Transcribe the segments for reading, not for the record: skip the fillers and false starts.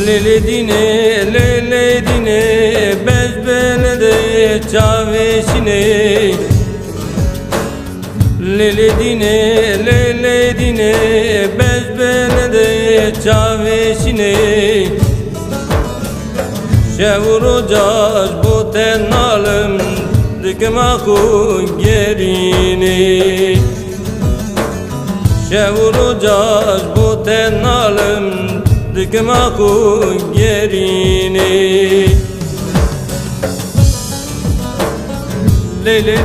Lele dine bezbele de çaveşine Lele dine bezbele de çaveşine Şevru caş bu tenalım dikma ku gerine Şevru caş bu tenalım dikma ku gerine Lele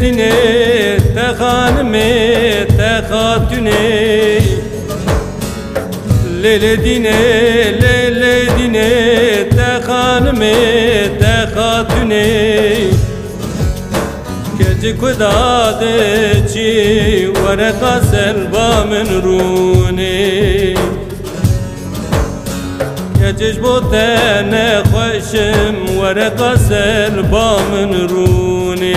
dine te hanime te hatune Lele dine te hanime te hatune Keci kudade çi varaka selva min rune Keciş bu tene خوشم ورقا سلبا من روني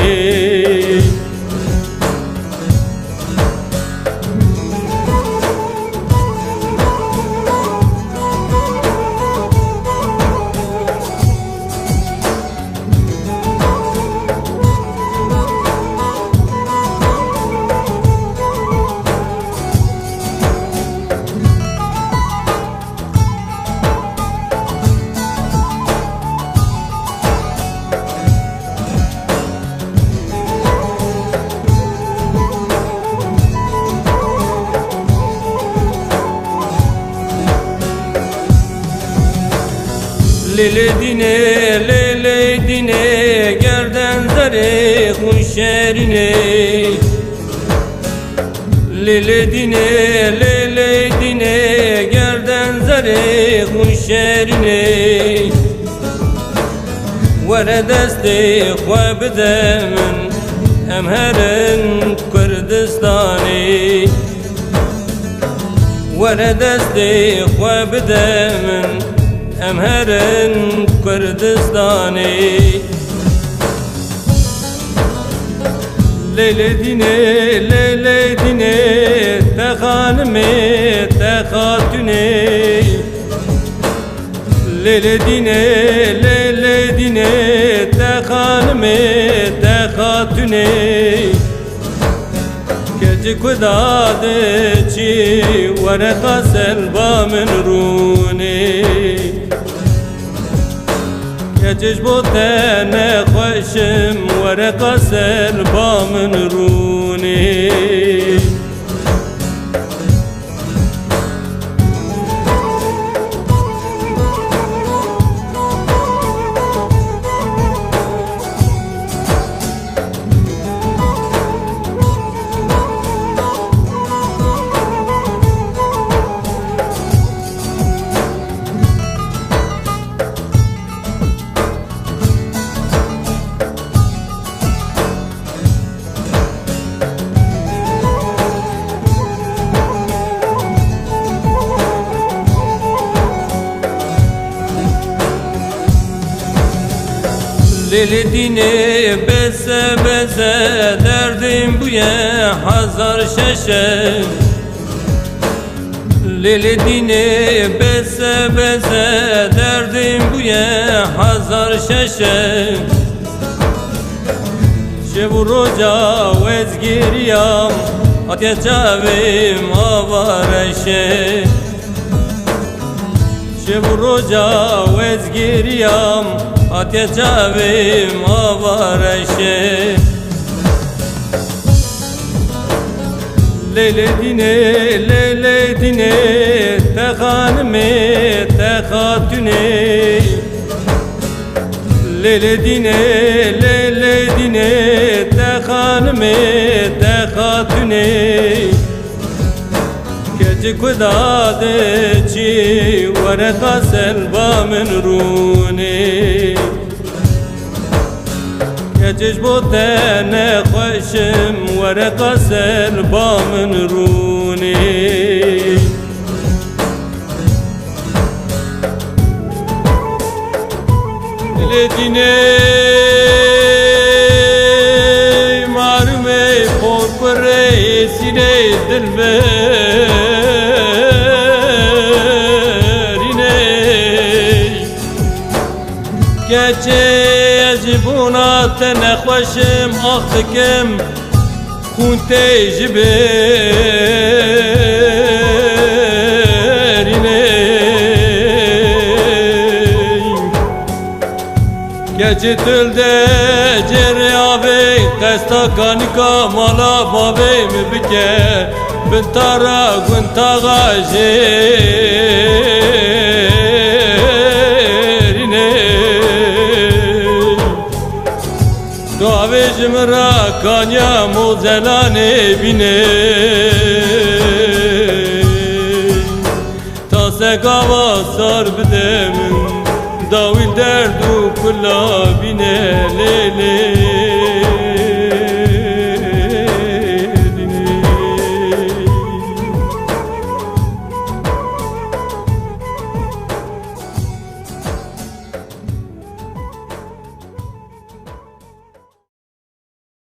Lele dine gerden zare huşerine Lele dine gerden zare huşerine Vere deste khwab demin emherin Kurdistani Vere deste khwab demin emherin Kurdistani Lele dine te hanime te hatune Lele dine te hanime te hatune Keci kudade çi varaka selva min rune Keciş bu tene خوشم ورقا سلبا من روني Lele dine beze derdim bu ye hazar şeşe Lele dine beze derdim bu ye hazar şeşe Şevroca vezgiriyam atya çavim avareşe Şevroca vezgiriyam Atya çavim avareşe Lele dine te hanime te hatune Lele dine te hanime te hatune Keci kudade çi varaka selva min rune Keciş bu tene خوشم ورقا سلبا من روني Lele dine marume porpare sine dilbe بونا تنخوشم آختکم خون تجبرینه گچه تلده جری آوی قستا کانیکا مالا باوی مبکه بنتارا گنتاغا جرینه تو آوی جمرا کانیا موزلانه بینه تا سکاوا سار بده من داوی درد و کلا بینه لیلی